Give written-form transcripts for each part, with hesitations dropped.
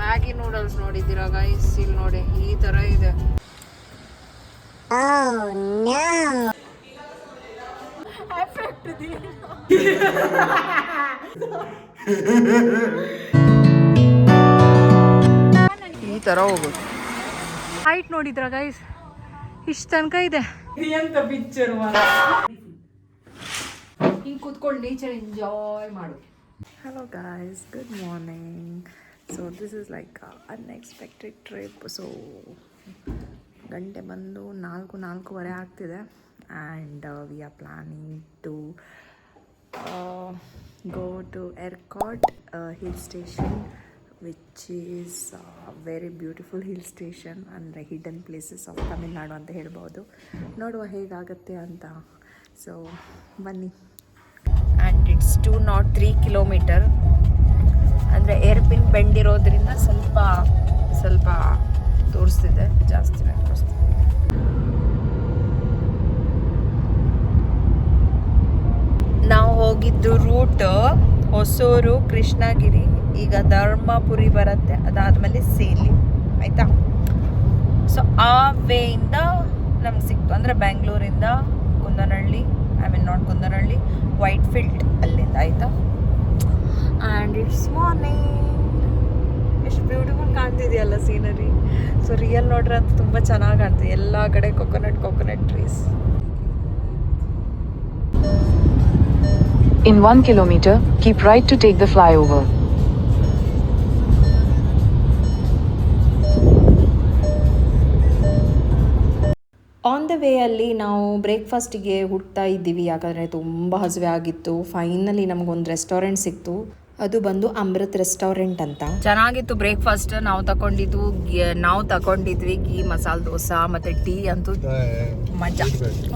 Maggi noodles ನೋಡಿದ್ದೀರಾ guys? ಇಲ್ಲಿ ನೋಡಿ ಈ ತರ ಇದೆ. ಈ ತರ ಹೋಗುದು. ಹೈಟ್ ನೋಡಿದ್ರ ಗೈಸ್? ಇಷ್ಟ ತನಕ ಇದೆ. ಪಿಕ್ಚರ್ ಹಿಂಗೆ ಕೂತ್ಕೊಂಡು ನೇಚರ್ ಎಂಜಾಯ್ ಮಾಡು. Hello guys, good morning. So this is like an unexpected trip. So ಗಂಟೆ ಬಂದು 4:04 ಆಗ್ತಿದೆ and we are planning to go to Ercot hill station, which is a very beautiful hill station ಅಂದರೆ hidden places of Tamil Nadu ಅಂತ ಹೇಳ್ಬೋದು. ನೋಡುವ ಹೇಗಾಗುತ್ತೆ ಅಂತ. So ಬನ್ನಿ. And it's 203 kilometre. ಅಂದರೆ ಏರ್ಪಿನ್ ಬೆಂಡ್ ಇರೋದ್ರಿಂದ ಸ್ವಲ್ಪ ತೋರಿಸ್ತಿದೆ, ಜಾಸ್ತಿನೇ ತೋರಿಸ್ತಿದೆ. ನಾವು ಹೋಗಿದ್ದು ರೂಟ್ ಹೊಸೂರು, ಕೃಷ್ಣಗಿರಿ, ಈಗ ಧರ್ಮಪುರಿ ಬರುತ್ತೆ, ಅದಾದಮೇಲೆ ಸೇಲಿ ಆಯಿತಾ. ಸೊ ಆ ವೇಯಿಂದ ನಮ್ಗೆ ಸಿಕ್ತು. ಅಂದರೆ ಬ್ಯಾಂಗ್ಳೂರಿಂದ Kundanahalli, not Kundanahalli, white field ಅಲ್ಲಿಂದ ಆಯಿತಾ. And it's morning. ಎಷ್ಟು ಬ್ಯೂಟಿಫುಲ್ ಕಾಣ್ತಿದೆಯಲ್ಲ ಸೀನರಿ. ಸೊ ರಿಯಲ್ ನೋಡ್ರೆ ಅಂತ ತುಂಬ ಚೆನ್ನಾಗಿ ಕಾಣ್ತಿದೆ. ಎಲ್ಲ ಕಡೆ coconut trees. In 1 kilometer, keep right to take the flyover. On the way ಅಲ್ಲಿ ನಾವು ಬ್ರೇಕ್ಫಾಸ್ಟಿಗೆ ಹುಡ್ತಾ ಇದ್ದೀವಿ, ಯಾಕಂದರೆ ತುಂಬ ಹಸಿವೆ ಆಗಿತ್ತು. ಫೈನಲಿ ನಮಗೊಂದು ರೆಸ್ಟೋರೆಂಟ್ ಸಿಕ್ತು. ಅದು ಬಂದು ಅಮೃತ್ ರೆಸ್ಟೋರೆಂಟ್ ಅಂತ. ಚೆನ್ನಾಗಿತ್ತು ಬ್ರೇಕ್ಫಾಸ್ಟ್. ನಾವು ತಗೊಂಡಿದ್ವಿ ಗೀ ಮಸಾಲೆ ದೋಸೆ ಮತ್ತು ಟೀ ಅಂತೂ ಮಜಾ.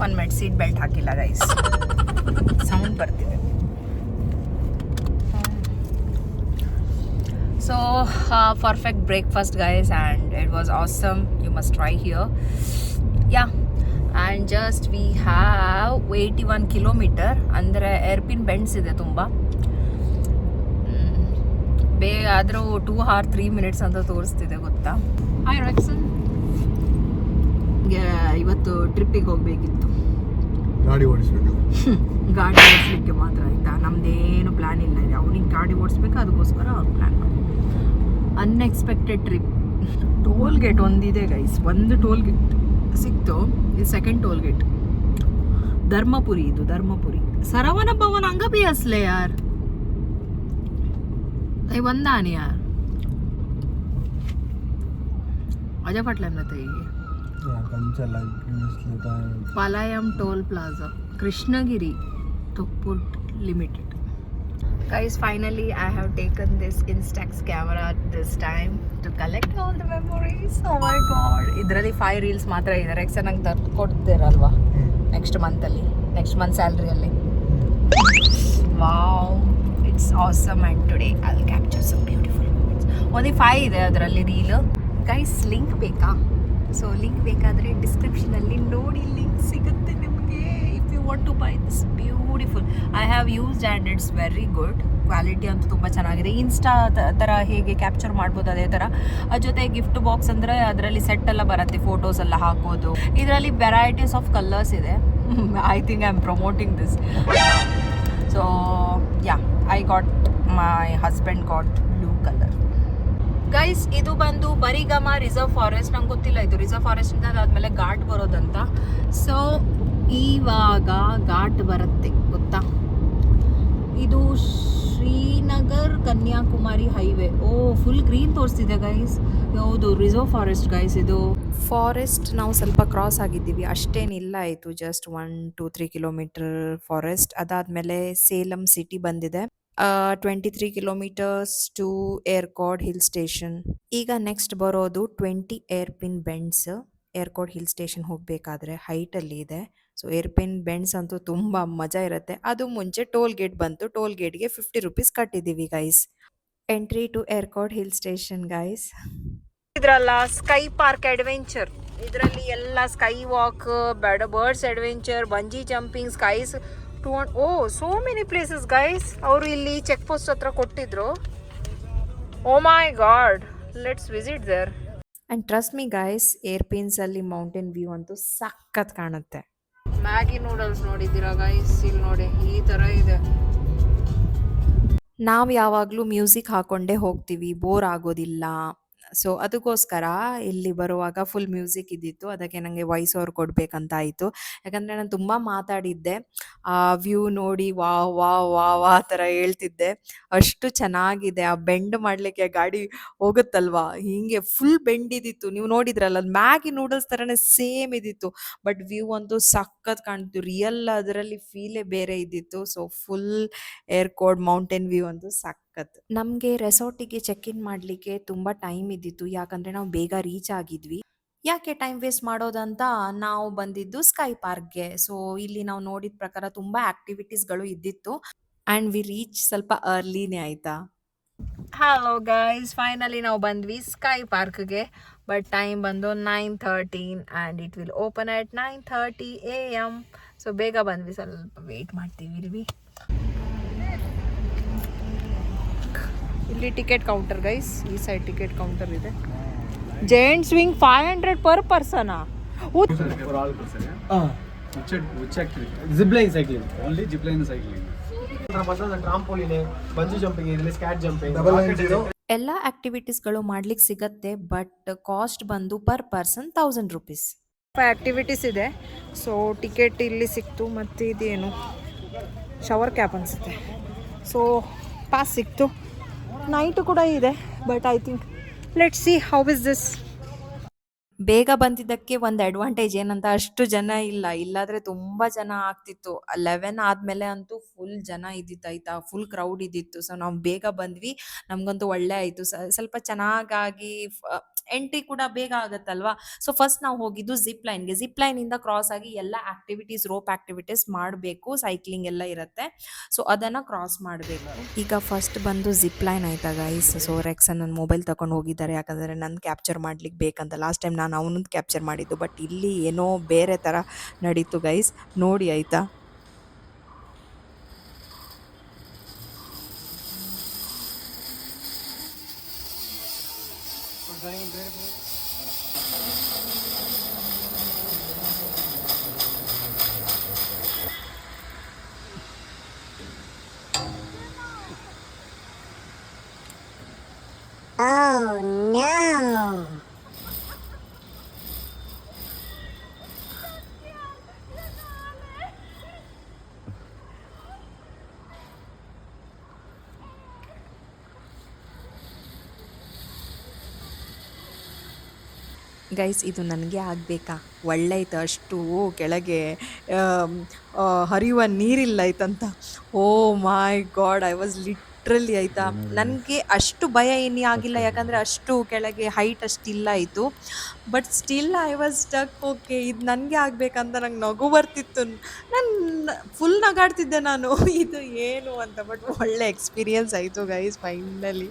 1 ಮಿನಿಟ್, ಸೀಟ್ ಬೆಲ್ಟ್ ಹಾಕಿಲ್ಲ ಗೈಸ್, ಸೌಂಡ್ ಬರ್ತಿದೆ. So perfect breakfast guys, and it was awesome. You must try here. Yeah, and just we have 81 kilometer. ಅಂದರೆ ಏರ್ಪಿನ್ ಬೆಂಡ್ಸ್ ಇದೆ ತುಂಬ. ಆದರೂ 2 hours 3 minutes ಅಂತ ತೋರಿಸ್ತಿದೆ ಗೊತ್ತಾ. ಹಾಯ್ ರಾಕ್ಸನ್, ಇವತ್ತು ಟ್ರಿಪ್ಪಿಗೆ ಹೋಗಬೇಕಿತ್ತು. ಗಾಡಿ ಓಡಿಸ್ಲಿಕ್ಕೆ ಮಾತ್ರ ಆಯಿತಾ. ನಮ್ದೇನು ಪ್ಲ್ಯಾನ್ ಇಲ್ಲ. ಅವನಿಗೆ ಗಾಡಿ ಓಡಿಸ್ಬೇಕು, ಅದಕ್ಕೋಸ್ಕರ ಅವ್ರು ಪ್ಲ್ಯಾನ್ ಮಾಡಿ. Unexpected trip. ಟೋಲ್ ಗೇಟ್ ಒಂದಿದೆ ಗೈಸ್, ಒಂದು ಟೋಲ್ ಗೇಟ್ ಸಿಕ್ತು. ಇದು ಸೆಕೆಂಡ್ ಟೋಲ್ ಗೇಟ್. ಧರ್ಮಪುರಿ, ಇದು ಧರ್ಮಪುರಿ. ಸರವಣ ಭವನ್ ಅಂಗ ಭಿ ಹಸ್ಲೆ ಯಾರ್, ये बंदा नहीं यार. अजय पाटला में था ये. Palayam toll plaza, Krishnagiri Tokpur Limited. Guys, finally I have taken this Instax camera this time to collect all the memories. Oh my god, idralli 5 reels ಮಾತ್ರ ಇದೆ. ರೆಕ್ಸ ನಂಗೆ ತರ್ದು ಕೊಡ್ತೀರಲ್ವಾ ನೆಕ್ಸ್ಟ್ ಮಂತ್ ಸ್ಯಾಲ್ರಿ ಅಲ್ಲಿ. Wow, it's awesome. And today I will capture some beautiful moments. Only 5 ಇದೆ ಅದರಲ್ಲಿ reel. Guys, link ಬೇಕಾ? ಸೊ ಲಿಂಕ್ ಬೇಕಾದರೆ ಡಿಸ್ಕ್ರಿಪ್ಷನಲ್ಲಿ ನೋಡಿ, ಲಿಂಕ್ ಸಿಗುತ್ತೆ ನಿಮಗೆ. If you want to buy this beautiful, I have used and it's very good. Quality ಅಂತೂ ತುಂಬ ಚೆನ್ನಾಗಿದೆ. ಇನ್ಸ್ಟಾ ಥರ ಹೇಗೆ ಕ್ಯಾಪ್ಚರ್ ಮಾಡ್ಬೋದು ಅದೇ ಥರ. ಅದ್ರ ಜೊತೆ ಗಿಫ್ಟ್ ಬಾಕ್ಸ್ ಅಂದರೆ ಅದರಲ್ಲಿ ಸೆಟ್ ಎಲ್ಲ ಬರುತ್ತೆ, ಫೋಟೋಸ್ ಎಲ್ಲ ಹಾಕೋದು. ಇದರಲ್ಲಿ ವೆರೈಟೀಸ್ ಆಫ್ ಕಲರ್ಸ್ ಇದೆ. I think I am promoting this. So yeah, my husband got blue color. Guys, ಇದು ಬಂದು ಬರಿಗಮ ರಿಸರ್ವ್ ಫಾರೆಸ್ಟ್. ನಂಗೆ ಗೊತ್ತಿಲ್ಲ ಇದು ರಿಸರ್ವ್ ಫಾರೆಸ್ಟ್ ಇಂದ ಅದಾದ್ಮೇಲೆ ಘಾಟ್ ಬರೋದಂತ. ಸೊ ಇವಾಗ ಘಾಟ್ ಬರುತ್ತೆ ಗೊತ್ತಾ. ಇದು ಶ್ರೀನಗರ್ ಕನ್ಯಾಕುಮಾರಿ ಹೈವೇ. ಓ, ಫುಲ್ ಗ್ರೀನ್ ತೋರಿಸ್ತಿದೆ ಗೈಸ್. ಹೌದು, ರಿಸರ್ವ್ ಫಾರೆಸ್ಟ್ ಗೈಸ್. ಇದು ಫಾರೆಸ್ಟ್ ನಾವು ಸ್ವಲ್ಪ ಕ್ರಾಸ್ ಆಗಿದ್ದೀವಿ, ಅಷ್ಟೇನಿಲ್ಲ. ಆಯಿತು, ಜಸ್ಟ್ 1-3 ಕಿಲೋಮೀಟರ್ ಫಾರೆಸ್ಟ್. ಅದಾದಮೇಲೆ ಸೇಲಂ ಸಿಟಿ ಬಂದಿದೆ. 23 kilometers to ಏರ್ಕಾಡ್ ಹಿಲ್ ಸ್ಟೇಷನ್. ಈಗ ನೆಕ್ಸ್ಟ್ ಬರೋದು 20 ಏರ್ಪಿನ್ ಬೆಂಡ್ಸ್. ಏರ್ಕಾಡ್ ಹಿಲ್ ಸ್ಟೇಷನ್ ಹೋಗಬೇಕಾದ್ರೆ ಹೈಟಲ್ಲಿ ಇದೆ. ಸೊ ಏರ್ಪಿನ್ ಬೆಂಡ್ಸ್ ಅಂತೂ ತುಂಬ ಮಜಾ ಇರುತ್ತೆ. ಅದು ಮುಂಚೆ ಟೋಲ್ ಗೇಟ್ ಬಂತು. ಟೋಲ್ ಗೇಟ್ಗೆ 50 rupees ಕಟ್ಟಿದ್ದೀವಿ guys. Entry to Yercaud hill station guys. ಇದ್ರಲ್ಲ ಸ್ಕೈ ಪಾರ್ಕ್ ಅಡ್ವೆಂಚರ್, ಇದರಲ್ಲಿ ಎಲ್ಲ sky walk, birds adventure, bungee jumping, skies so many places guys. ಅವರು ಇಲ್ಲಿ ಚೆಕ್ ಪೋಸ್ಟ್ ಹತ್ರ ಕೊಟ್ಟಿದ್ರು. Oh my god, let's visit there. And trust me guys, ಏರ್ಪಿನ್ಸಲ್ಲಿ mountain view ಅಂತೂ ಸಖತ್ ಕಾಣುತ್ತೆ. ಮ್ಯಾಗಿ ನೂಡಲ್ಸ್ ನೋಡಿದ್ದೀರಾ ಗೈಸ್? ಇಲ್ಲಿ ನೋಡಿ ಈ ಥರ ಇದೆ. ನಾವು ಯಾವಾಗಲೂ ಮ್ಯೂಸಿಕ್ ಹಾಕ್ಕೊಂಡೇ ಹೋಗ್ತೀವಿ, ಬೋರ್ ಆಗೋದಿಲ್ಲ. ಸೊ ಅದಕ್ಕೋಸ್ಕರ ಇಲ್ಲಿ ಬರುವಾಗ ಫುಲ್ ಮ್ಯೂಸಿಕ್ ಇದ್ದಿತ್ತು. ಅದಕ್ಕೆ ನನಗೆ ವಾಯ್ಸ್ ಓವರ್ ಕೊಡಬೇಕಂತ ಆಯಿತು. ಯಾಕಂದರೆ ನಾನು ತುಂಬ ಮಾತಾಡಿದ್ದೆ. ಆ ವ್ಯೂ ನೋಡಿ ವಾ ವಾ ವಾ ವಾ ಆ ಥರ ಹೇಳ್ತಿದ್ದೆ. ಅಷ್ಟು ಚೆನ್ನಾಗಿದೆ. ಆ ಬೆಂಡ್ ಮಾಡಲಿಕ್ಕೆ ಗಾಡಿ ಹೋಗುತ್ತಲ್ವಾ, ಹೀಗೆ ಫುಲ್ ಬೆಂಡ್ ಇದ್ದಿತ್ತು. ನೀವು ನೋಡಿದ್ರಲ್ಲ, ಅದು ಮ್ಯಾಗಿ ನೂಡಲ್ಸ್ ಥರನೇ ಸೇಮ್ ಇದ್ದಿತ್ತು. ಬಟ್ ವ್ಯೂ ಅಂತೂ ಸಖತ್ ಕಾಣ್ತು. ರಿಯಲ್ ಅದರಲ್ಲಿ ಫೀಲೇ ಬೇರೆ ಇದ್ದಿತ್ತು. So full air code mountain view ಅಂತೂ ಸಖತ್. ನಮಗೆ ರೆಸಾರ್ಟಿಗೆ ಚೆಕ್ ಇನ್ ಮಾಡಲಿಕ್ಕೆ ತುಂಬ ಟೈಮ್ ಇದ್ದಿತ್ತು. ಯಾಕಂದರೆ ನಾವು ಬೇಗ ರೀಚ್ ಆಗಿದ್ವಿ. ಯಾಕೆ ಟೈಮ್ ವೇಸ್ಟ್ ಮಾಡೋದಂತ ನಾವು ಬಂದಿದ್ದು ಸ್ಕೈ ಪಾರ್ಕ್ಗೆ. ಸೊ ಇಲ್ಲಿ ನಾವು ನೋಡಿದ ಪ್ರಕಾರ ತುಂಬ ಆಕ್ಟಿವಿಟೀಸ್ಗಳು ಇದ್ದಿತ್ತು. ಆ್ಯಂಡ್ ವಿ ರೀಚ್ ಸ್ವಲ್ಪ ಅರ್ಲಿನೇ ಆಯಿತಾ. ಹಲೋ ಗೈಸ್, ಫೈನಲಿ ನಾವು ಬಂದ್ವಿ ಸ್ಕೈ ಪಾರ್ಕ್ಗೆ. ಬಟ್ ಟೈಮ್ ಬಂದು 9:13 and it will open at 9:30 AM. So ಬೇಗ ಬಂದ್ವಿ, ಸ್ವಲ್ಪ ವೆಯ್ಟ್ ಮಾಡ್ತೀವಿ ಇರ್ವಿ. ಇಲ್ಲಿ ಟಿಕೆಟ್ ಕೌಂಟರ್ ಗೈಸ್, ಈ ಸೈಡ್ ಟಿಕೆಟ್ ಕೌಂಟರ್ ಇದೆ. Giant swing 500 per person. For all person, yeah. Which activity? Zipline cycling. Only zipline cycling. Trampoline, bungee jumping ಇರಲಿ, scat jumping, ಎಲ್ಲ ಆಕ್ಟಿವಿಟೀಸ್ಗಳು ಮಾಡ್ಲಿಕ್ಕೆ ಸಿಗತ್ತೆ. ಬಟ್ ಕಾಸ್ಟ್ ಬಂದು ಪರ್ ಪರ್ಸನ್ 1000 rupees. ಆಕ್ಟಿವಿಟೀಸ್ ಇದೆ. So ticket ಇಲ್ಲಿ ಸಿಕ್ತು. ಮತ್ತು ಇದೇನು ಶವರ್ ಕ್ಯಾಪ್ ಅನಿಸುತ್ತೆ. ಸೊ ಪಾಸ್ ಸಿಕ್ತು. ನೈಟು ಕೂಡ ಇದೆ. But I think let's see how is this. ಬೇಗ ಬಂದಿದ್ದಕ್ಕೆ ಒಂದು ಅಡ್ವಾಂಟೇಜ್ ಏನಂತ, ಅಷ್ಟು ಜನ ಇಲ್ಲ. ಇಲ್ಲಾದರೆ ತುಂಬ ಜನ ಆಗ್ತಿತ್ತು. 11 ಆದಮೇಲೆ ಅಂತೂ ಫುಲ್ ಜನ ಇದ್ದಿತ್ತು ಆಯಿತಾ, ಫುಲ್ ಕ್ರೌಡ್ ಇದ್ದಿತ್ತು. ಸೊ ನಾವು ಬೇಗ ಬಂದ್ವಿ, ನಮಗಂತೂ ಒಳ್ಳೆ ಆಯಿತು. ಸ್ವಲ್ಪ ಚೆನ್ನಾಗಾಗಿ ಎಂಟ್ರಿ ಕೂಡ ಬೇಗ ಆಗುತ್ತಲ್ವಾ. ಸೊ ಫಸ್ಟ್ ನಾವು ಹೋಗಿದ್ದು ಜಿಪ್ ಲೈನಿಂದ ಕ್ರಾಸ್ ಆಗಿ ಎಲ್ಲ ಆಕ್ಟಿವಿಟೀಸ್, ರೋಪ್ ಆಕ್ಟಿವಿಟೀಸ್ ಮಾಡಬೇಕು. ಸೈಕ್ಲಿಂಗ್ ಎಲ್ಲ ಇರುತ್ತೆ. ಸೊ ಅದನ್ನು ಕ್ರಾಸ್ ಮಾಡಬೇಕು. ಈಗ ಫಸ್ಟ್ ಬಂದು ಜಿಪ್ ಲೈನ್ ಆಯ್ತಾ ಗೈಸ್. ಸೊ ರೆಕ್ಸನ್ ನನ್ನ ಮೊಬೈಲ್ ತಗೊಂಡು ಹೋಗಿದ್ದಾರೆ. ಯಾಕಂದರೆ ನನ್ನ ಕ್ಯಾಪ್ಚರ್ ಮಾಡ್ಲಿಕ್ಕೆ ಬೇಕಂತ. ಲಾಸ್ಟ್ ಟೈಮ್ ನಾನು ಅವನದ್ದು ಕ್ಯಾಪ್ಚರ್ ಮಾಡಿದ್ದು. ಬಟ್ ಇಲ್ಲಿ ಏನೋ ಬೇರೆ ಥರ ನಡೀತು ಗೈಸ್, ನೋಡಿ ಆಯಿತಾ. Oh no! ಗೈಸ್ ಇದು ನನಗೆ ಆಗಬೇಕಾ? ಒಳ್ಳೆಯ್ತು. ಅಷ್ಟು ಕೆಳಗೆ ಹರಿಯುವ ನೀರಿಲ್ಲ ಆಯ್ತಂತ. ಓ my god, I was literally ಆಯಿತಾ. ನನಗೆ ಅಷ್ಟು ಭಯ ಏನೂ ಆಗಿಲ್ಲ. ಯಾಕಂದರೆ ಅಷ್ಟು ಕೆಳಗೆ ಹೈಟ್ ಅಷ್ಟಿಲ್ಲ ಆಯಿತು. But still I was stuck. Okay, ಇದು ನನಗೆ ಆಗಬೇಕಂತ ನಂಗೆ ನಗು ಬರ್ತಿತ್ತು. ನಾನು ಫುಲ್ ನಗಾಡ್ತಿದ್ದೆ ನಾನು, ಇದು ಏನು ಅಂತ. ಬಟ್ ಒಳ್ಳೆ ಎಕ್ಸ್ಪೀರಿಯನ್ಸ್ ಆಯಿತು ಗೈಸ್. ಫೈನಲಿ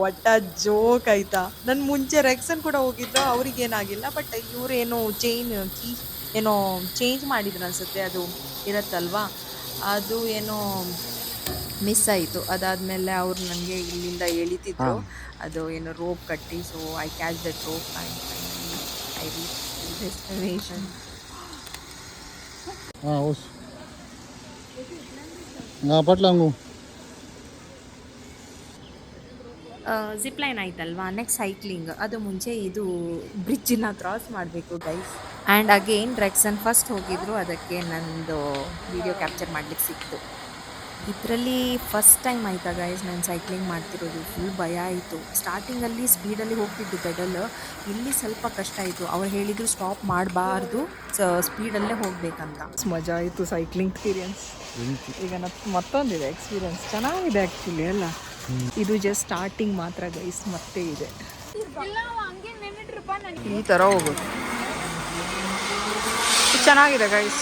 ಒಟ್ಟ ಜೋಕ್ ಆಯಿತಾ. ನನ್ನ ಮುಂಚೆ ರೆಕ್ಸನ್ ಕೂಡ ಹೋಗಿದ್ದು, ಅವ್ರಿಗೇನಾಗಿಲ್ಲ. ಬಟ್ ಇವರೇನೋ ಕೀ ಏನೋ ಚೇಂಜ್ ಮಾಡಿದ್ರು ಅನಿಸುತ್ತೆ. ಅದು ಇರುತ್ತಲ್ವಾ, ಅದು ಏನೋ ಮಿಸ್ ಆಯಿತು. ಅದಾದಮೇಲೆ ಅವ್ರು ನನಗೆ ಇಲ್ಲಿಂದ ಎಳಿತಿದ್ರು. ಅದು ಏನೋ ರೋಪ್ ಕಟ್ಟಿ. So I catch that rope and I reach destination. Us. Ngapat lang mo. Zip line ಆಯ್ತಲ್ವಾ, ನೆಕ್ಸ್ಟ್ ಸೈಕ್ಲಿಂಗ್. ಅದು ಮುಂಚೆ ಇದು ಬ್ರಿಡ್ಜನ್ನ ಕ್ರಾಸ್ ಮಾಡಬೇಕು ಗೈಸ್. ಆ್ಯಂಡ್ ಅಗೇನ್ ರೆಕ್ಸನ್ ಫಸ್ಟ್ ಹೋಗಿದ್ರು, ಅದಕ್ಕೆ ನಂದು ವಿಡಿಯೋ ಕ್ಯಾಪ್ಚರ್ ಮಾಡ್ಲಿಕ್ಕೆ ಸಿಕ್ತು. ಇದರಲ್ಲಿ ಫಸ್ಟ್ ಟೈಮ್ ಆಯಿತಾ ಗೈಸ್ ನಾನು ಸೈಕ್ಲಿಂಗ್ ಮಾಡ್ತಿರೋದು. ಫುಲ್ ಭಯ ಆಯಿತು. ಸ್ಟಾರ್ಟಿಂಗಲ್ಲಿ ಸ್ಪೀಡಲ್ಲಿ ಹೋಗ್ತಿದ್ದು ಪೆಡಲ್, ಇಲ್ಲಿ ಸ್ವಲ್ಪ ಕಷ್ಟ ಆಯಿತು. ಅವ್ರು ಹೇಳಿದರು ಸ್ಟಾಪ್ ಮಾಡಬಾರ್ದು, ಸ್ಪೀಡಲ್ಲೇ ಹೋಗಬೇಕಂತ. ಮಜಾ ಆಯಿತು ಸೈಕ್ಲಿಂಗ್ ಎಕ್ಸ್ಪೀರಿಯನ್ಸ್. ಈಗ ಮತ್ತೊಂದಿದೆ ಎಕ್ಸ್ಪೀರಿಯನ್ಸ್, ಚೆನ್ನಾಗಿದೆ ಆ್ಯಕ್ಚುಲಿ ಅಲ್ಲ. ಇದು ಜಸ್ಟ್ ಸ್ಟಾರ್ಟಿಂಗ್ ಮಾತ್ರ ಗೈಸ್, ಮತ್ತೆ ಇದೆ ಈ ಥರ ಹೋಗೋದು. ಚೆನ್ನಾಗಿದೆ ಗೈಸ್.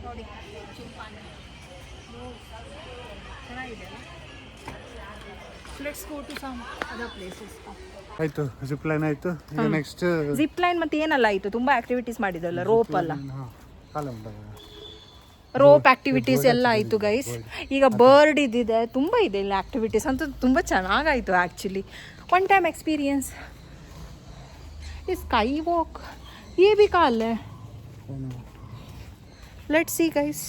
ನೋಡಿ ಚೆನ್ನಾಗಿದೆ. Let's go to some other places. ಆಯ್ತು ಜಿಪ್ ಲೈನ್ ಆಯ್ತು. ಈಗ ನೆಕ್ಸ್ಟ್ ಜಿಪ್ ಲೈನ್ ಮತ್ತೆ ಏನೆಲ್ಲ ಆಯಿತು? ತುಂಬ ಆಕ್ಟಿವಿಟೀಸ್ ಮಾಡಿದಲ್ಲ, ರೋಪ್ ಅಲ್ಲ, ರೋಪ್ ಆಕ್ಟಿವಿಟೀಸ್ ಎಲ್ಲ ಆಯಿತು ಗೈಸ್. ಈಗ ಬರ್ಡ್ ಇದಿದೆ, ತುಂಬ ಇದೆ ಇಲ್ಲಿ ಆಕ್ಟಿವಿಟೀಸ್ ಅಂತೂ ತುಂಬ ಚೆನ್ನಾಗಾಯಿತು ಆ್ಯಕ್ಚುಲಿ. One time experience. ಈ ಸ್ಕೈ ವಾಕ್ ये भी काल है. Let's see guys.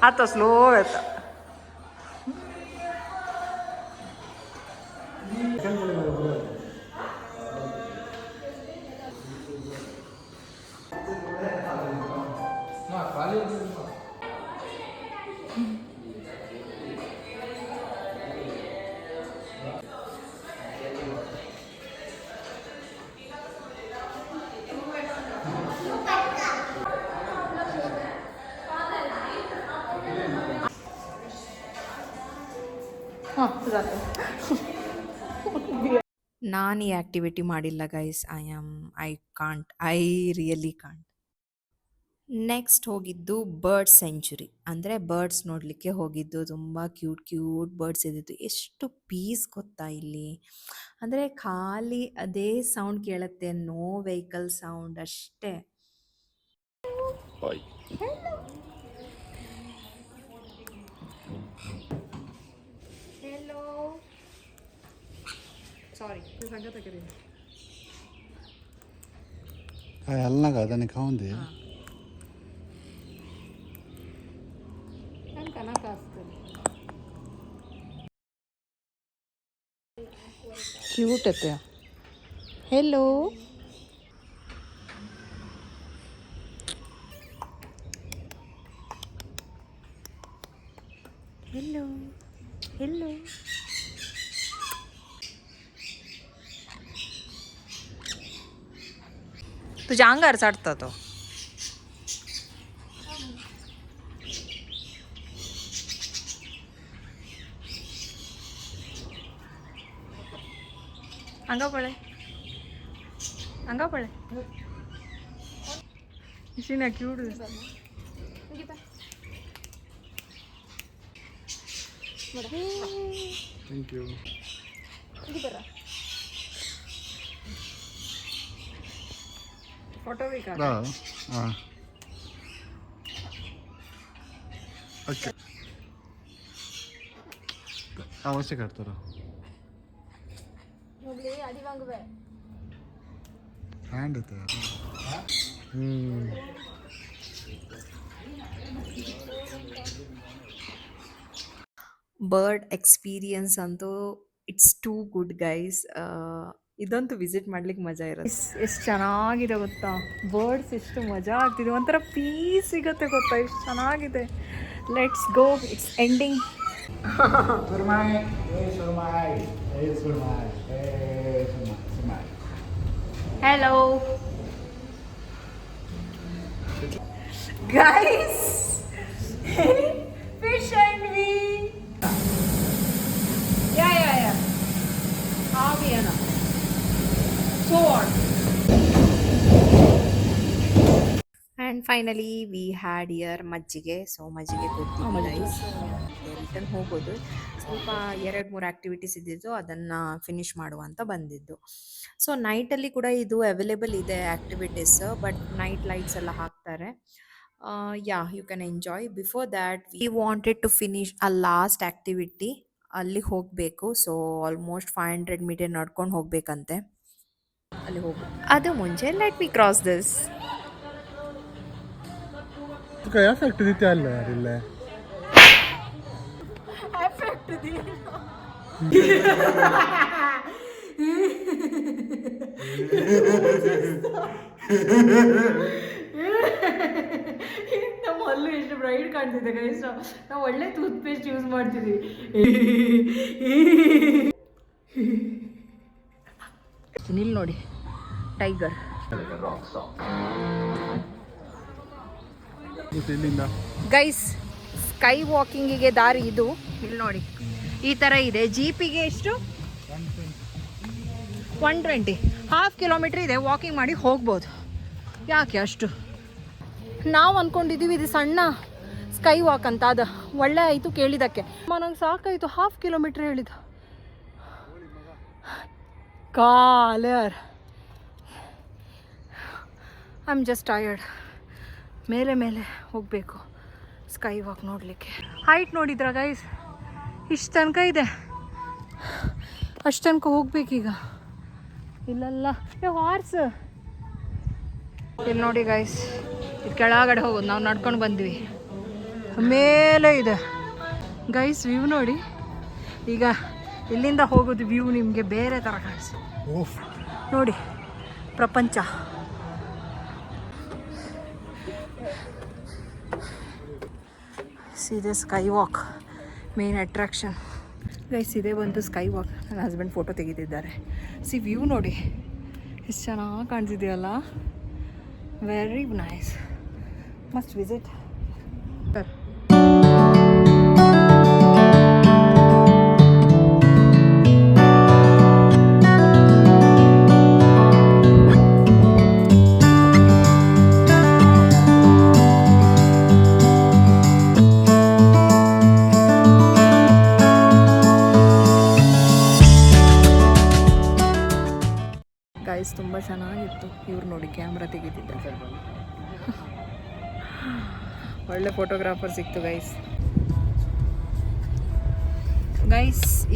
आता स्लो येतं. ನಾನು ಈ ಆ್ಯಕ್ಟಿವಿಟಿ ಮಾಡಿಲ್ಲ guys. I really can't. Next ಹೋಗಿದ್ದು ಬರ್ಡ್ ಸೆಂಚುರಿ, ಅಂದರೆ ಬರ್ಡ್ಸ್ ನೋಡಲಿಕ್ಕೆ ಹೋಗಿದ್ದು. ತುಂಬ ಕ್ಯೂಟ್ ಬರ್ಡ್ಸ್ ಇದ್ದಿದ್ದು. ಎಷ್ಟು ಪೀಸ್ ಗೊತ್ತಾ ಇಲ್ಲಿ, ಅಂದರೆ ಖಾಲಿ ಅದೇ ಸೌಂಡ್ ಕೇಳುತ್ತೆ, ನೋ ವೆಹಿಕಲ್ ಸೌಂಡ್ ಅಷ್ಟೇ. ಹೆಲೋ, ಸಾರಿ ಎಲ್ಲ ಅದನ್ನ ಕಾಂದಿ क्यूट है. Hello, hello, hello. तुझ्या अंगावर चढता तो. अंगापळे इशिना क्यूट ಥ್ಯಾಂಕ್ ಯು. फोटो भी का ಹಾಂ ಓಕೆ ಅವಶ್ಯ ಕಾಡ್ತಾರ. ಹ್ಯಾಂಡ್ ಐತೆ. ಬರ್ಡ್ ಎಕ್ಸ್ಪೀರಿಯನ್ಸ್ ಅಂತೂ ಇಟ್ಸ್ ಟೂ ಗುಡ್ ಗೈಸ್. ಇದಂತೂ ವಿಸಿಟ್ ಮಾಡ್ಲಿಕ್ಕೆ ಮಜಾ ಇರುತ್ತೆ. ಎಷ್ಟು ಚೆನ್ನಾಗಿದೆ ಗೊತ್ತಾ, ಬರ್ಡ್ಸ್ ಎಷ್ಟು ಮಜಾ ಆಗ್ತಿದೆ, ಒಂಥರ ಪೀಸ್ ಸಿಗುತ್ತೆ ಗೊತ್ತಾ, ಎಷ್ಟು ಚೆನ್ನಾಗಿದೆ. Let's go, it's ending. Hello guys, fish and we. Yeah. Aviana. Sword. And finally we had here ಮಜ್ಜಿಗೆ. ಸೊ ಮಜ್ಜಿಗೆ ಕೊಡ್ತೀವಿ ಗೈಸ್. ರಿಟರ್ನ್ ಹೋಗೋದು. ಸ್ವಲ್ಪ 2-3 ಆ್ಯಕ್ಟಿವಿಟೀಸ್ ಇದ್ದಿದ್ದು, ಅದನ್ನು ಫಿನಿಶ್ ಮಾಡುವಂತ ಬಂದಿದ್ದು. ಸೊ ನೈಟಲ್ಲಿ ಕೂಡ ಇದು ಅವೈಲೇಬಲ್ ಇದೆ ಆ್ಯಕ್ಟಿವಿಟೀಸ್, ಬಟ್ ನೈಟ್ ಲೈಟ್ಸ್ ಎಲ್ಲ ಹಾಕ್ತಾರೆ. You can enjoy. Before that we wanted to finish a last activity. ಅಲ್ಲಿ ಹೋಗಬೇಕು. ಸೊ ಆಲ್ಮೋಸ್ಟ್ 500 ಮೀಟರ್ ನಡ್ಕೊಂಡು ಹೋಗ್ಬೇಕಂತೆ. ಅಲ್ಲಿ ಹೋಗು ಅದು ಮುಂಚೆ let me cross this. Effect ಇದೀತೆ ಅಲ್ಲ ಇಲ್ಲ ಎಫೆಕ್ಟ್ ಇದೆ. ಇಂತ ಹಲ್ಲು ಎಷ್ಟು ಬ್ರೈಟ್ ಕಾಣ್ತಿದೆ ಗೈಸ್. ನಾವು ಒಳ್ಳೆ ಟೂತ್ ಪೇಸ್ಟ್ ಯೂಸ್ ಮಾಡ್ತಿದ್ವಿ. ನಿಲ್ ನೋಡಿ ಟೈಗರ್. ಗೈಸ್ ಸ್ಕೈ ವಾಕಿಂಗಿಗೆ ದಾರಿ ಇದು. ಇಲ್ಲಿ ನೋಡಿ ಈ ಥರ ಇದೆ. ಜೀಪಿಗೆ ಎಷ್ಟು 120, 1/2 ಕಿಲೋಮೀಟ್ರ್ ಇದೆ. ವಾಕಿಂಗ್ ಮಾಡಿ ಹೋಗ್ಬೋದು. ಯಾಕೆ ಅಷ್ಟು? ನಾವು ಅಂದ್ಕೊಂಡಿದ್ದೀವಿ ಇದು ಸಣ್ಣ ಸ್ಕೈ ವಾಕ್ ಅಂತ. ಅದು ಒಳ್ಳೆ ಆಯಿತು ಕೇಳಿದ್ದಕ್ಕೆ. ನಂಗೆ ಸಾಕಾಯಿತು. 1/2 ಕಿಲೋಮೀಟ್ರ್ ಹೇಳಿದ. ಕಾಲರ್ ಐ ಆಮ್ ಜಸ್ಟ್ ಟಯರ್ಡ್. ಮೇಲೆ ಮೇಲೆ ಹೋಗಬೇಕು ಸ್ಕೈ ವಾಕ್ ನೋಡಲಿಕ್ಕೆ. ಹೈಟ್ ನೋಡಿದ್ರ ಗೈಸ್? ಇಷ್ಟು ತನಕ ಇದೆ. ಅಷ್ಟು ತನಕ ಹೋಗ್ಬೇಕೀಗ. ಇಲ್ಲಲ್ಲ ಹಾರ್ಸ್. ಇಲ್ಲಿ ನೋಡಿ ಗೈಸ್, ಇದು ಕೆಳಗಡೆ ಹೋಗೋದು. ನಾವು ನಡ್ಕೊಂಡು ಬಂದ್ವಿ. ಮೇಲೆ ಇದೆ ಗೈಸ್ ವ್ಯೂ ನೋಡಿ. ಈಗ ಇಲ್ಲಿಂದ ಹೋಗೋದು ವ್ಯೂ ನಿಮಗೆ ಬೇರೆ ಥರ ಕಾಣಿಸಿ ನೋಡಿ. ಪ್ರಪಂಚ ಸೀದೆ sky walk main attraction guys. ಇದೇ ಬಂದು ಸ್ಕೈ ವಾಕ್. ನನ್ನ ಹಸ್ಬೆಂಡ್ ಫೋಟೋ ತೆಗೆದಿದ್ದಾರೆ. ವ್ಯೂ ನೋಡಿ ಎಷ್ಟು ಚೆನ್ನಾಗಿ ಕಾಣಿಸಿದೆಯಲ್ಲ. Very nice. Must visit. Guys ತುಂಬ ಚೆನ್ನಾಗಿತ್ತು. ಇವ್ರು ನೋಡಿ ಕ್ಯಾಮ್ರಾ ತೆಗೆದಿದ್ದಾರೆ. ಒಳ್ಳೆ ಫೋಟೋಗ್ರಾಫರ್ ಸಿಕ್ತು ಗೈಸ್.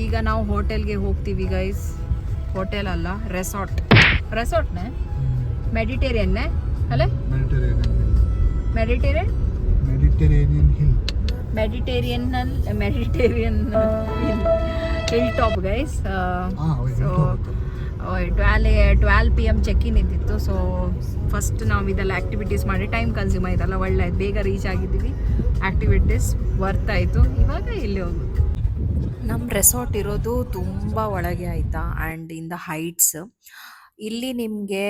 ಈಗ ನಾವು ಹೋಟೆಲ್ಗೆ ಹೋಗ್ತೀವಿ ಗೈಸ್. ಹೋಟೆಲ್ ಅಲ್ಲ, ರೆಸಾರ್ಟ್. ರೆಸಾರ್ಟ್ನೇ ಮೆಡಿಟೇರಿಯನ್ನೇ ಅಲ್ಲ? Mediterranean hill top guys. So 12 PM ಚೆಕ್-ಇನ್ ಇದ್ದಿತ್ತು. ಸೊ ಫಸ್ಟ್ ನಾವು ಇದೆಲ್ಲ ಆ್ಯಕ್ಟಿವಿಟೀಸ್ ಮಾಡಿ ಟೈಮ್ ಕನ್ಸ್ಯೂಮ್ ಆಯ್ತಲ್ಲ, ಒಳ್ಳೆಯದು. ಬೇಗ ರೀಚ್ ಆಗಿದ್ದೀವಿ. ಆ್ಯಕ್ಟಿವಿಟೀಸ್ ವರ್ತ್ ಆಯಿತು. ಇವಾಗ ಇಲ್ಲಿ ಹೋಗೋದು. ನಮ್ಮ ರೆಸಾರ್ಟ್ ಇರೋದು ತುಂಬ ಒಳಗೆ ಆಯಿತಾ. And in the heights. ಇಲ್ಲಿ ನಿಮಗೆ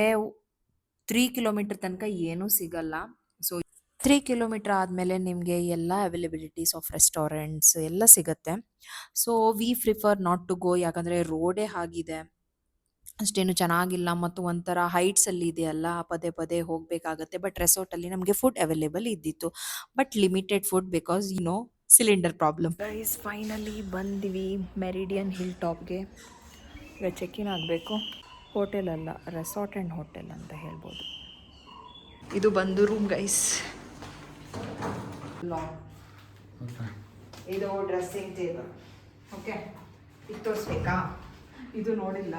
3 ಕಿಲೋಮೀಟ್ರ್ ತನಕ ಏನೂ ಸಿಗಲ್ಲ. ಸೊ 3 ಕಿಲೋಮೀಟ್ರ್ ಆದಮೇಲೆ ನಿಮಗೆ ಎಲ್ಲ ಅವೈಲಬಿಲಿಟೀಸ್ ಆಫ್ ರೆಸ್ಟೋರೆಂಟ್ಸ್ ಎಲ್ಲ ಸಿಗುತ್ತೆ. So we prefer not to go. ಯಾಕಂದರೆ ರೋಡೇ ಆಗಿದೆ, ಅಷ್ಟೇನು ಚೆನ್ನಾಗಿಲ್ಲ ಮತ್ತು ಒಂಥರ ಹೈಟ್ಸಲ್ಲಿ ಇದೆಯಲ್ಲ, ಪದೇ ಪದೇ ಹೋಗಬೇಕಾಗತ್ತೆ. ಬಟ್ ರೆಸಾರ್ಟಲ್ಲಿ ನಮಗೆ ಫುಡ್ ಅವೈಲೇಬಲ್ ಇದ್ದಿತ್ತು, but limited food because cylinder problem. Guys finally ಬಂದ್ವಿ ಮೆರಿಡಿಯನ್ ಹಿಲ್ ಟಾಪ್ಗೆ. ಈಗ ಚೆಕ್-ಇನ್ ಆಗಬೇಕು. ಹೋಟೆಲ್ ಅಲ್ಲ, ರೆಸಾರ್ಟ್ ಆ್ಯಂಡ್ ಹೋಟೆಲ್ ಅಂತ ಹೇಳ್ಬೋದು. ಇದು ಬಂದು ರೂಮ್ ಗೈಸ್. ಇದು ಡ್ರೆಸ್ಸಿಂಗ್ ಟೇಬಲ್. ಓಕೆ, ಇದು ತೋರಿಸ್ಬೇಕಾ? ಇದು ನೋಡಿಲ್ಲ.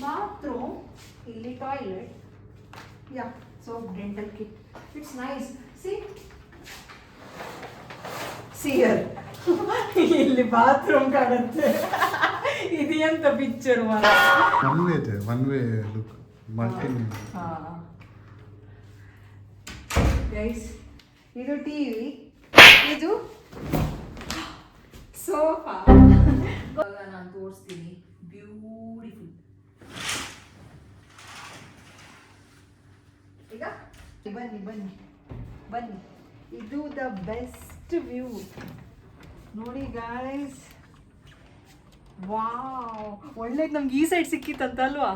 ಬಾತ್ರೂಮ್, ಇಲ್ಲಿ ಟಾಯ್ಲೆಟ್, ಯಾ soap, dental kit. It's nice. ಸಿಯರ್ ಇಲ್ಲಿ ಬಾತ್ರೂಮ್ ಕಾಣುತ್ತೆ. ಇದೆಂತ ಪಿಕ್ಚರ್ ಮಾಡ. One way look multi. Guys ಇದು ಟಿವಿ, ಇದು ಸೋಫಾ. ನಾನು ತೋರಿಸ್ತೀನಿ. ಬ್ಯೂಟಿಫುಲ್. ಈಗ ಬನ್ನಿ ಬನ್ನಿ ಬನ್ನಿ. ಇದು ದ ಬೆಸ್ಟ್ ವ್ಯೂ ನೋಡಿ ಗಾಯ್ಸ್. ವಾವ್, ಒಳ್ಳೇದು. ನಮ್ಗೆ ಈ ಸೈಡ್ ಸಿಕ್ಕಿತ್ತಂತ ಅಲ್ವಾ?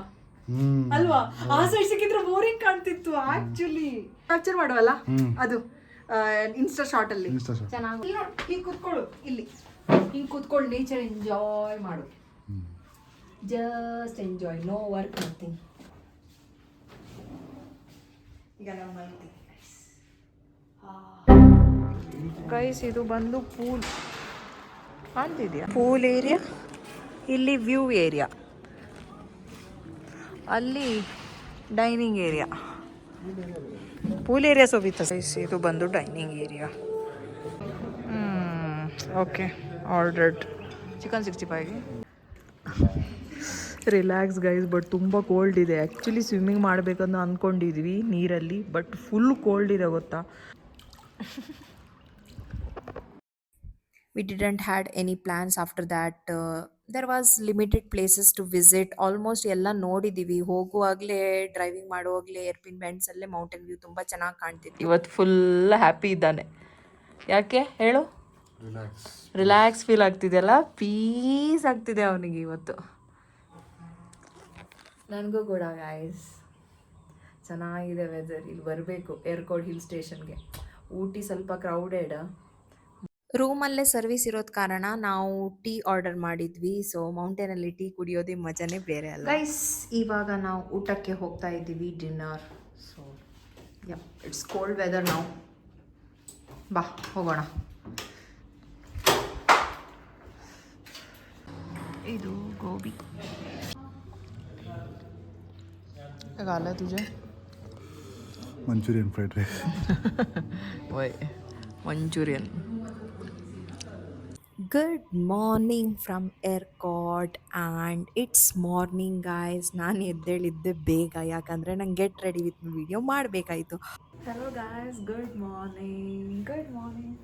ಅಲ್ವಾ? ಆ ಸೈಡ್ ಸಿಕ್ಕಿದ್ರೆ ಬೋರಿಂಗ್ ಕಾಣ್ತಿತ್ತು ಆಕ್ಚುಲಿ. ಕ್ಯಾಪ್ಚರ್ ಮಾಡುವಲ್ಲ ಅದು ಇನ್ಸ್ಟಾ ಶಾರ್ಟ್ ಅಲ್ಲಿ ಚೆನ್ನಾಗಿ. ಹಿಂಗೆ ಕೂತ್ಕೊಳ್ಳು, ಇಲ್ಲಿ ಹಿಂಗೆ ಕೂತ್ಕೊಳ್ಳು, ನೇಚರ್ ಎಂಜಾಯ್ ಮಾಡು. Just enjoy, no work nothing. ಈಗ ನಾವು ಮಲ್ತೀವಿ ಗೈಸ್. ಇದು ಬಂದು ಪೂಲ್ ಕಾಣ್ತಿದ್ಯಾ? Pool area. ಇಲ್ಲಿ ವ್ಯೂ ಏರಿಯಾ, ಅಲ್ಲಿ ಡೈನಿಂಗ್ ಏರಿಯಾ. ಪೂಲ್ ಏರಿಯಾ ಸೋಬಿತ್ತ ಗೈಸ್. ಇದು ಬಂದು dining area. Okay, ordered chicken 65. Relax guys, but ತುಂಬ ಕೋಲ್ಡ್ ಇದೆ. ಆ್ಯಕ್ಚುಲಿ ಸ್ವಿಮ್ಮಿಂಗ್ ಮಾಡಬೇಕಂತ ಅಂದ್ಕೊಂಡಿದ್ವಿ ನೀರಲ್ಲಿ, ಬಟ್ ಫುಲ್ ಕೋಲ್ಡ್ ಇದೆ ಗೊತ್ತಾ. We didn't had any plans after that. There was limited places to visit. Almost ಎಲ್ಲ ನೋಡಿದ್ದೀವಿ. ಹೋಗುವಾಗಲೇ ಡ್ರೈವಿಂಗ್ ಮಾಡುವಾಗಲೇ ಏರ್ಪಿನ್ ಬ್ಯಾಂಡ್ಸ್ ಅಲ್ಲೇ ಮೌಂಟೇನ್ ವ್ಯೂ ತುಂಬ ಚೆನ್ನಾಗಿ ಕಾಣ್ತಿತ್ತು. ಇವತ್ತು ಫುಲ್ ಹ್ಯಾಪಿ ಇದ್ದಾನೆ. ಯಾಕೆ ಹೇಳು? ರಿಲ್ಯಾಕ್ಸ್ ಫೀಲ್ ಆಗ್ತಿದೆಯಲ್ಲ, ಪೀಸ್ ಆಗ್ತಿದೆ ಅವನಿಗೆ ಇವತ್ತು. ನನಗೂ ಕೂಡ ಗಾಯ್ಸ್ ಚೆನ್ನಾಗಿದೆ ವೆದರ್. ಇಲ್ಲಿ ಬರಬೇಕು ಏರ್ಕೋಡ್ ಹಿಲ್ ಸ್ಟೇಷನ್ಗೆ. ಊಟಿ ಸ್ವಲ್ಪ ಕ್ರೌಡೆಡ್. ರೂಮಲ್ಲೇ ಸರ್ವಿಸ್ ಇರೋದ್ ಕಾರಣ ನಾವು ಟೀ ಆರ್ಡರ್ ಮಾಡಿದ್ವಿ. ಸೊ ಮೌಂಟೇನಲ್ಲಿ ಟೀ ಕುಡಿಯೋದೇ ಮಜಾನೇ ಬೇರೆ ಅಲ್ಲ ಗೈಸ್. ಇವಾಗ ನಾವು ಊಟಕ್ಕೆ ಹೋಗ್ತಾ ಇದ್ದೀವಿ, dinner. So it's cold weather ನಾವು. ಬಾ ಹೋಗೋಣ. ಇದು ಗೋಬಿ. गाला तुझे मंचूरियन फ्राइड राइस. वय Manchurian. Good morning from Yercaud and it's morning guys. ನಾನು ಎದ್ದೇಳಿದ್ದೆ ಬೇಗ, ಯಾಕಂದರೆ ನಂಗೆ ಗೆಟ್ ರೆಡಿ ವಿತ್ ವಿಡಿಯೋ ಮಾಡಬೇಕಾಯಿತು. Hello guys, good morning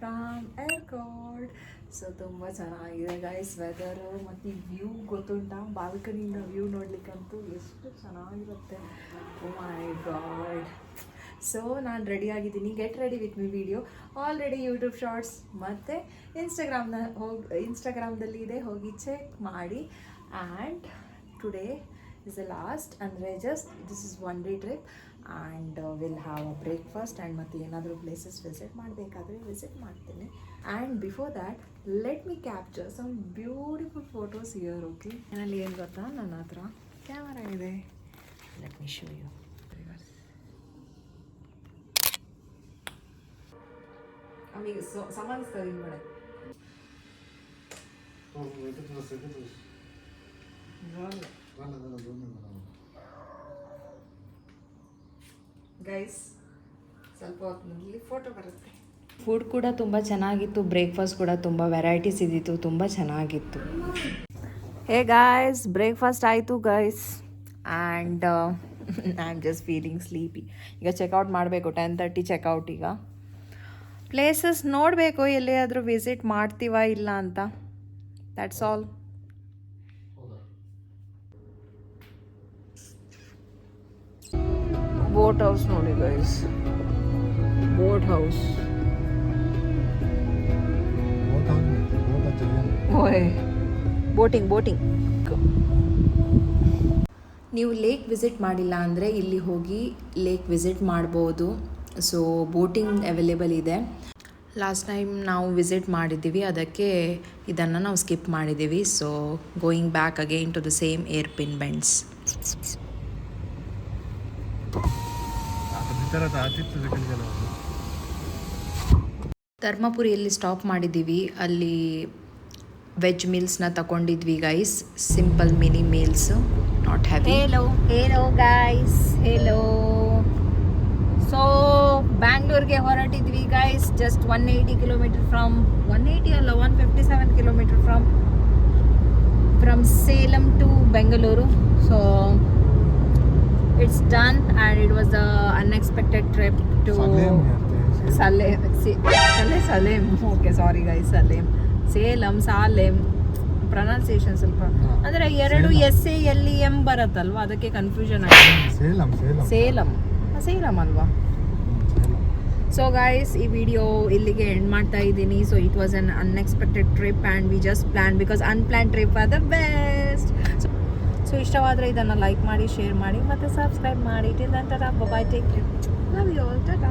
from Yercaud. So ತುಂಬ ಚೆನ್ನಾಗಿದೆ ಗಾಯ್ಸ್ ವೆದರು. ಮತ್ತು ಈ ವ್ಯೂ ಗೊತ್ತುಂಟ, ಬಾಲ್ಕನಿಯಿಂದ ವ್ಯೂ ನೋಡ್ಲಿಕ್ಕಂತೂ ಎಷ್ಟು ಚೆನ್ನಾಗಿರುತ್ತೆ. ಓ ಮೈ ಗಾಡ್. ಸೊ ನಾನು ರೆಡಿಯಾಗಿದ್ದೀನಿ, get ready with me video already YouTube shorts ಮತ್ತು ಇನ್ಸ್ಟಾಗ್ರಾಮ್ದಲ್ಲಿ ಇದೆ, ಹೋಗಿ ಚೆಕ್ ಮಾಡಿ. And today is the last, ಅಂದರೆ just this is one day trip. And will have a breakfast and ಮತ್ತು ಏನಾದರೂ ಪ್ಲೇಸಸ್ ವಿಸಿಟ್ ಮಾಡಬೇಕಾದ್ರೆ ವಿಸಿಟ್ ಮಾಡ್ತೀನಿ. And before that let me capture some beautiful photos here. Okay, ಏನಲ್ಲಿ ಏನು ಗೊತ್ತಾ, ನನ್ನ ಹತ್ರ ಕ್ಯಾಮರಾ ಇದೆ. Let me show you. ಆಮೇಲೆ ಸಮಾನಿಸ್ತದೆ ಈ ಕಡೆ. ಗೈಸ್ ಸ್ವಲ್ಪ ಹೊತ್ತಿನಲ್ಲಿ ಫೋಟೋ ಬರುತ್ತೆ. ಫುಡ್ ಕೂಡ ತುಂಬ ಚೆನ್ನಾಗಿತ್ತು, ಬ್ರೇಕ್ಫಾಸ್ಟ್ ಕೂಡ ತುಂಬ ವೆರೈಟೀಸ್ ಇದ್ದಿತ್ತು, ತುಂಬ ಚೆನ್ನಾಗಿತ್ತು. ಹೇ ಗಾಯ್ಸ್, ಬ್ರೇಕ್ಫಾಸ್ಟ್ ಆಯಿತು guys. And I am just feeling sleepy. ಈಗ ಚೆಕ್ಔಟ್ ಮಾಡಬೇಕು, 10:30 ಚೆಕ್ಔಟ್. ಈಗ ಪ್ಲೇಸಸ್ ನೋಡಬೇಕು, ಎಲ್ಲಿಯಾದರೂ ವಿಸಿಟ್ ಮಾಡ್ತೀವ ಇಲ್ಲ ಅಂತ. That's all. ಬೋಟ್ ಹೌಸ್ ನೋಡಿ ಗೈಸ್, ಬೋಟ್ ಹೌಸ್. ಓಯ್ ಬೋಟಿಂಗ್. ನೀವು ಲೇಕ್ ವಿಸಿಟ್ ಮಾಡಿಲ್ಲ ಅಂದರೆ ಇಲ್ಲಿ ಹೋಗಿ ಲೇಕ್ ವಿಸಿಟ್ ಮಾಡ್ಬೋದು. ಸೊ ಬೋಟಿಂಗ್ ಅವೈಲೇಬಲ್ ಇದೆ. ಲಾಸ್ಟ್ ಟೈಮ್ ನಾವು ವಿಸಿಟ್ ಮಾಡಿದ್ದೀವಿ, ಅದಕ್ಕೆ ಇದನ್ನು ನಾವು ಸ್ಕಿಪ್ ಮಾಡಿದ್ದೀವಿ. So going back again to the same hairpin bends. ಧರ್ಮಪುರಿಯಲ್ಲಿ ಸ್ಟಾಪ್ ಮಾಡಿದ್ದೀವಿ. ಅಲ್ಲಿ ವೆಜ್ ಮೀಲ್ಸ್ನ ತಗೊಂಡಿದ್ವಿ guys, simple mini meals, not heavy. Hello guys, hello. So ಬ್ಯಾಂಗ್ಳೂರ್ಗೆ ಹೊರಟಿದ್ವಿ ಗೈಸ್. ಜಸ್ಟ್ 180 ಕಿಲೋಮೀಟರ್ ಫ್ರಮ್ 180 ಅಲ್ಲ 157 kilometre from Salem to Bengaluru. So it's done and it was a unexpected trip to Salem. Okay sorry guys, Salem Salem pronunciation ಸ್ವಲ್ಪ ಅಂದರೆ ಎರಡು SALEM ಬರುತ್ತಲ್ವ, ಅದಕ್ಕೆ confusion ಆಗಿದೆ. ಸೇಲಂ ಅಲ್ವಾ? So guys, ಈ ವಿಡಿಯೋ ಇಲ್ಲಿಗೆ ಎಂಡ್ ಮಾಡ್ತಾ ಇದ್ದೀನಿ. So it was an unexpected trip and we just plan because unplan trip are the best. So ಇಷ್ಟವಾದರೆ ಇದನ್ನು ಲೈಕ್ ಮಾಡಿ, ಶೇರ್ ಮಾಡಿ ಮತ್ತು ಸಬ್ಸ್ಕ್ರೈಬ್ ಮಾಡಿ. Till then tata, bye bye, take care, love you all, Tata.